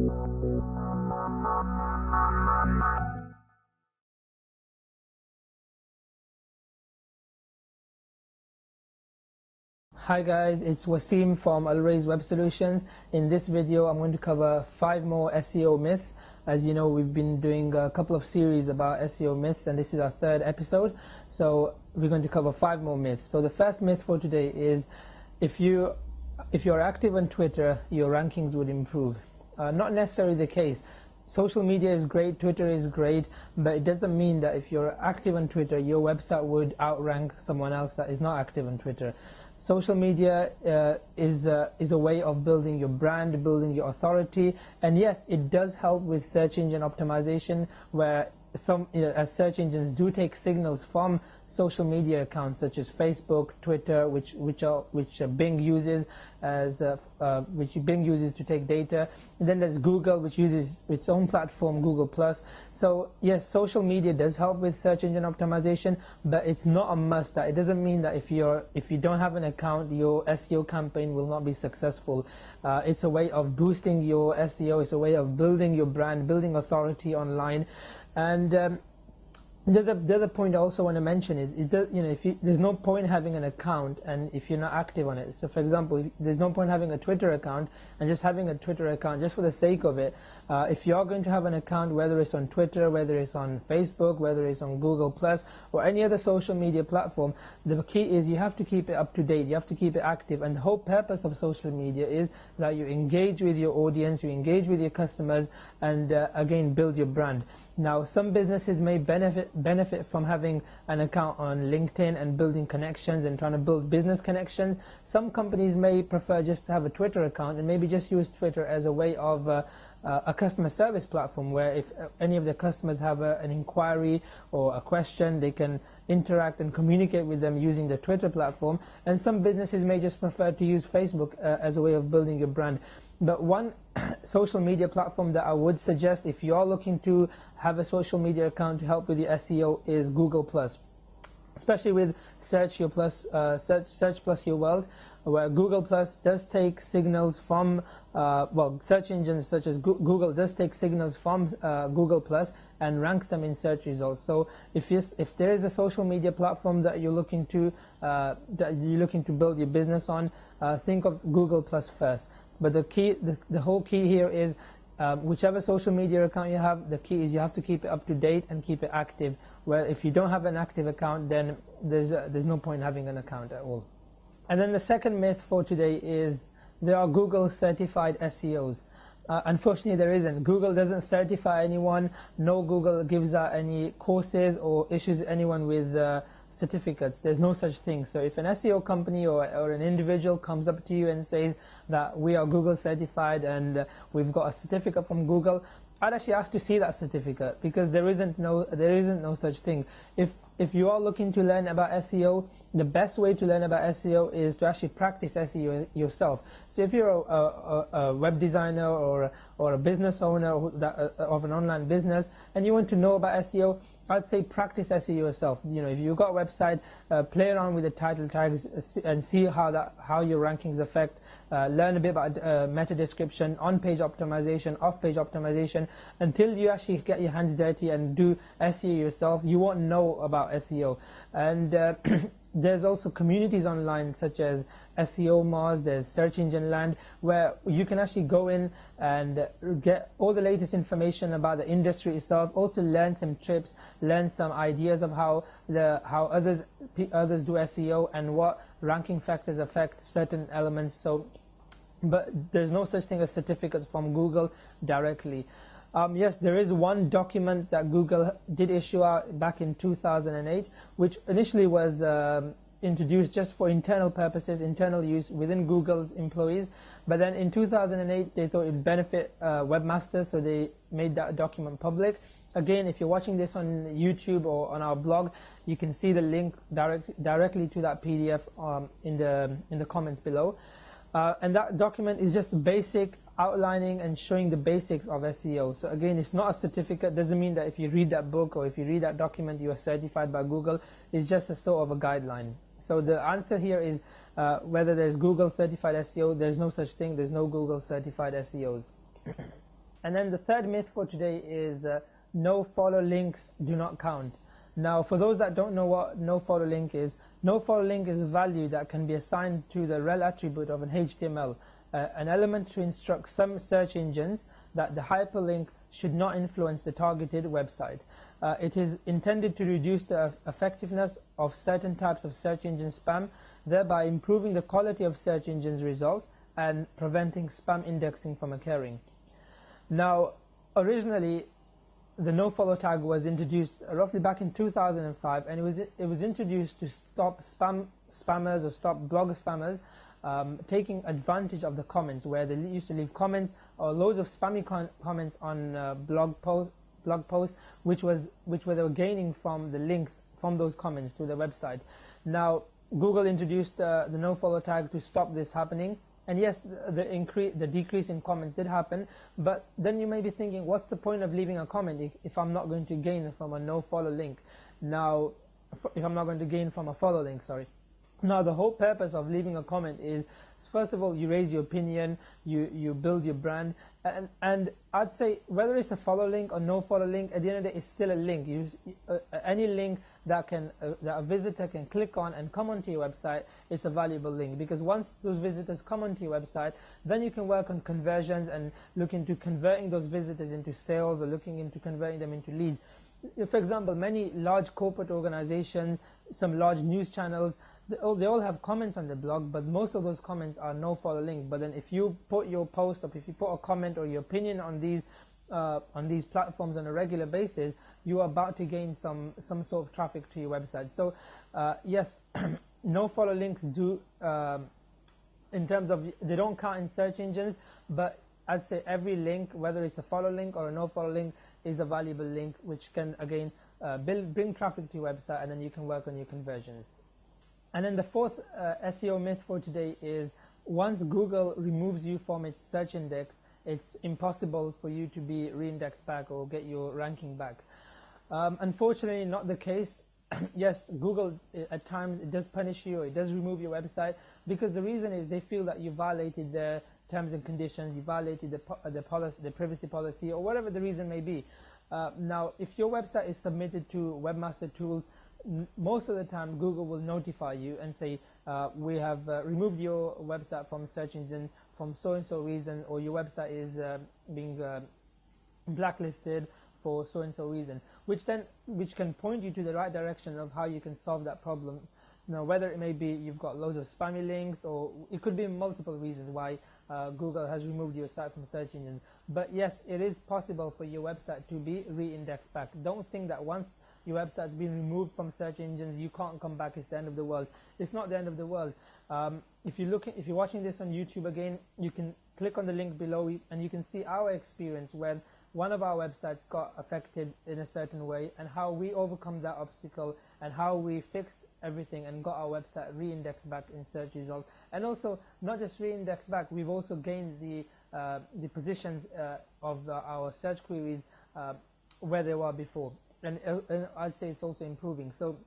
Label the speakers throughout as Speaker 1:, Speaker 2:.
Speaker 1: Hi guys, it's Wasim from Always Web Solutions. In this video I'm going to cover 5 more SEO myths. As you know, we've been doing a couple of series about SEO myths and this is our 3rd episode. So we're going to cover 5 more myths. So the first myth for today is if you're active on Twitter, your rankings would improve. Not necessarily the case. Social media is great, Twitter is great, but it doesn't mean that if you're active on Twitter, your website would outrank someone else that is not active on Twitter. Social media is a way of building your brand, building your authority, and yes, it does help with search engine optimization, where some search engines do take signals from social media accounts such as Facebook, Twitter, which Bing uses to take data. And then there's Google, which uses its own platform, Google+. So yes, social media does help with search engine optimization, but it's not a must. That it doesn't mean that if you don't have an account, your SEO campaign will not be successful. It's a way of boosting your SEO. It's a way of building your brand, building authority online. And the other point I also want to mention is, there's no point having an account and if you're not active on it. So for example, there's no point having a Twitter account and just having a Twitter account just for the sake of it. If you're going to have an account, whether it's on Twitter, whether it's on Facebook, whether it's on Google+, or any other social media platform, the key is you have to keep it up to date, you have to keep it active. And the whole purpose of social media is that you engage with your audience, you engage with your customers, and again, build your brand. Now, some businesses may benefit from having an account on LinkedIn and building connections and trying to build business connections. Some companies may prefer just to have a Twitter account and maybe just use Twitter as a way of a customer service platform, where if any of their customers have an inquiry or a question, they can interact and communicate with them using the Twitter platform. And some businesses may just prefer to use Facebook as a way of building your brand. But one social media platform that I would suggest if you are looking to have a social media account to help with your SEO is Google+, especially with Search Plus Your World, where Google+ does take signals from search engines such as Google does take signals from Google+ and ranks them in search results. So if there is a social media platform that you're looking to build your business on, think of Google+ first. But the whole key here is whichever social media account you have, the key is you have to keep it up to date and keep it active. Where if you don't have an active account, then there's no point having an account at all. And then the second myth for today is there are Google certified SEOs. Unfortunately, there isn't. Google doesn't certify anyone. No Google gives out any courses or issues anyone with certificates. There's no such thing. So if an SEO company or an individual comes up to you and says that we are Google certified and we've got a certificate from Google, I'd actually ask to see that certificate, because there isn't no such thing. If you are looking to learn about SEO, the best way to learn about SEO is to actually practice SEO yourself. So if you're a web designer or a business owner of an online business and you want to know about SEO, I'd say practice SEO yourself. If you've got a website, play around with the title tags and see how your rankings affect. Learn a bit about meta description, on-page optimization, off-page optimization. Until you actually get your hands dirty and do SEO yourself, you won't know about SEO. And there's also communities online such as SEO Mars, there's Search Engine Land, where you can actually go in and get all the latest information about the industry itself, also learn some tips, learn some ideas of how others do SEO and what ranking factors affect certain elements. But there's no such thing as certificates from Google directly. Yes, there is one document that Google did issue out back in 2008, which initially was introduced just for internal purposes, internal use within Google's employees. But then in 2008, they thought it would benefit webmasters, so they made that document public. Again, if you're watching this on YouTube or on our blog, you can see the link directly to that PDF in the comments below. And that document is just basic outlining and showing the basics of SEO. So again, it's not a certificate. Doesn't mean that if you read that book or if you read that document, you are certified by Google. It's just a sort of a guideline. So the answer here is whether there's Google certified SEO, there's no such thing. There's no Google certified SEOs. And then the third myth for today is no follow links do not count. Now, for those that don't know what no follow link is a value that can be assigned to the rel attribute of an HTML, an element to instruct some search engines that the hyperlink should not influence the targeted website. It is intended to reduce the effectiveness of certain types of search engine spam, thereby improving the quality of search engines results and preventing spam indexing from occurring. Now, originally, the nofollow tag was introduced roughly back in 2005, and it was introduced to stop spammers or stop blog spammers taking advantage of the comments, where they used to leave comments or loads of spammy comments on blog posts, which they were gaining from the links from those comments to the website. Now, Google introduced the nofollow tag to stop this happening. And yes, the decrease in comments did happen, but then you may be thinking, what's the point of leaving a comment if I'm not going to gain from a no-follow link? Now, if I'm not going to gain from a follow link, sorry. Now, the whole purpose of leaving a comment is, first of all, you raise your opinion, you build your brand, and I'd say whether it's a follow link or no follow link, at the end of the day, it's still a link. Any link that a visitor can click on and come onto your website, it's a valuable link, because once those visitors come onto your website, then you can work on conversions and look into converting those visitors into sales or looking into converting them into leads. For example, many large corporate organizations, some large news channels, they all have comments on the blog, but most of those comments are no follow link. But then if you put your post up, if you put a comment or your opinion on these platforms on a regular basis, you are about to gain some sort of traffic to your website. So yes, no follow links do, in terms of, they don't count in search engines, but I'd say every link, whether it's a follow link or a no follow link, is a valuable link, which can again bring traffic to your website, and then you can work on your conversions. And then the fourth SEO myth for today is, once Google removes you from its search index, it's impossible for you to be re-indexed back or get your ranking back. Unfortunately, not the case. Yes, Google at times it does punish you, or it does remove your website, because the reason is they feel that you violated their terms and conditions, you violated the privacy policy, or whatever the reason may be. Now, if your website is submitted to Webmaster Tools, most of the time Google will notify you and say, we have removed your website from search engine from so and so reason, or your website is being blacklisted for so and so reason, which can point you to the right direction of how you can solve that problem. Now, whether it may be you've got loads of spammy links, or it could be multiple reasons why Google has removed your site from search engines. But yes, it is possible for your website to be re-indexed back. Don't think that once your website's been removed from search engines, you can't come back, it's the end of the world. It's not the end of the world. If you're watching this on YouTube again, you can click on the link below and you can see our experience when one of our websites got affected in a certain way, and how we overcome that obstacle, and how we fixed everything and got our website re-indexed back in search results. And also, not just re-indexed back, we've also gained the positions of our search queries where they were before. And I'd say it's also improving. So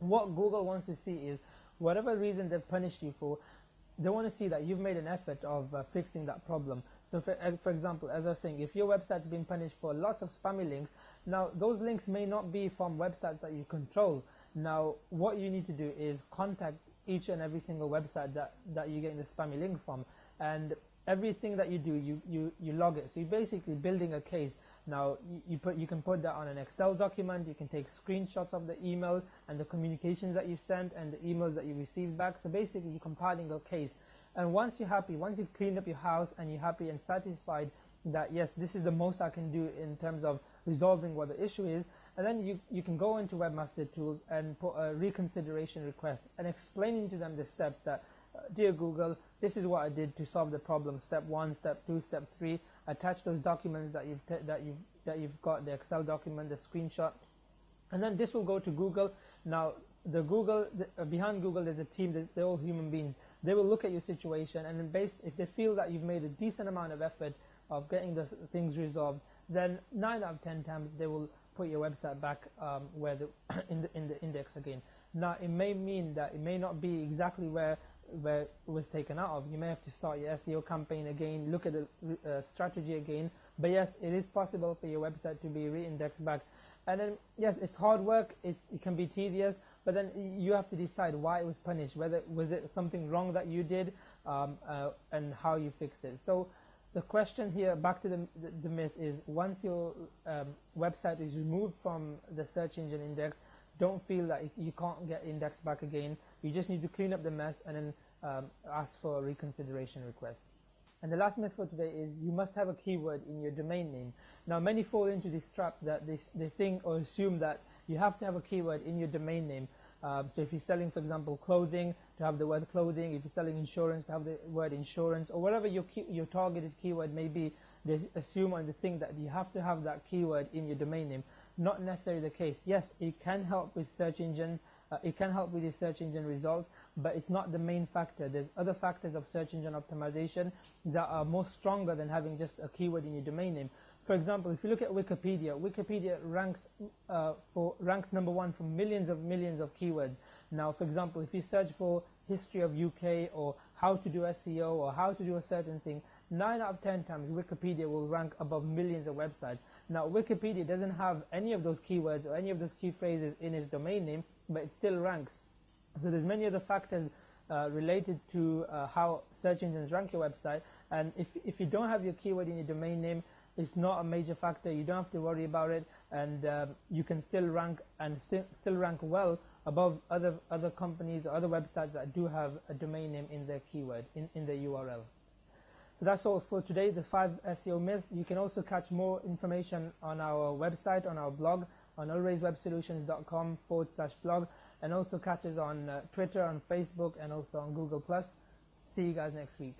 Speaker 1: what Google wants to see is, whatever reason they've punished you for, they want to see that you've made an effort of fixing that problem. So for example, as I was saying, if your website's been punished for lots of spammy links, now those links may not be from websites that you control. Now what you need to do is contact each and every single website that you're getting the spammy link from, and everything that you do, you log it. So you're basically building a case. Now you can put that on an Excel document, you can take screenshots of the email and the communications that you sent and the emails that you received back. So basically you're compiling a case. And once you're happy, once you've cleaned up your house and you're happy and satisfied that yes, this is the most I can do in terms of resolving what the issue is, and then you can go into Webmaster Tools and put a reconsideration request and explaining to them the steps that, dear Google, this is what I did to solve the problem. Step 1, step 2, step 3. Attach those documents that you've got, the Excel document, the screenshot, and then this will go to Google. Now behind Google there's a team, they're all human beings. They will look at your situation, and then if they feel that you've made a decent amount of effort of getting the things resolved, then 9 out of 10 times they will put your website back in the index again. Now it may mean that it may not be exactly where where it was taken out of. You may have to start your SEO campaign again, look at the strategy again. But yes, it is possible for your website to be re-indexed back. And then yes, it's hard work. It can be tedious, but then you have to decide why it was punished. Whether was it something wrong that you did, and how you fixed it. So the question here, back to the myth, is once your website is removed from the search engine index, don't feel that you can't get indexed back again. You just need to clean up the mess and then ask for a reconsideration request. And the last myth for today is you must have a keyword in your domain name. Now many fall into this trap that they think or assume that you have to have a keyword in your domain name. So if you're selling, for example, clothing, to have the word clothing. If you're selling insurance, to have the word insurance, or whatever your targeted keyword may be, they assume and they think that you have to have that keyword in your domain name. Not necessarily the case. Yes, it can help with search engine. It can help with your search engine results, but it's not the main factor. There's other factors of search engine optimization that are more stronger than having just a keyword in your domain name. For example, if you look at Wikipedia ranks number one for millions of keywords. Now, for example, if you search for history of UK or how to do SEO or how to do a certain thing, 9 out of 10 times Wikipedia will rank above millions of websites. Now, Wikipedia doesn't have any of those keywords or any of those key phrases in its domain name, but it still ranks. So there's many other factors related to how search engines rank your website, and if you don't have your keyword in your domain name, it's not a major factor. You don't have to worry about it, and you can still rank and still rank well above other companies or other websites that do have a domain name in their keyword in their URL. So that's all for today, the 5 SEO myths. You can also catch more information on our website, on our blog, on allraisewebsolutions.com/blog, and also catch us on Twitter, on Facebook, and also on Google+. See you guys next week.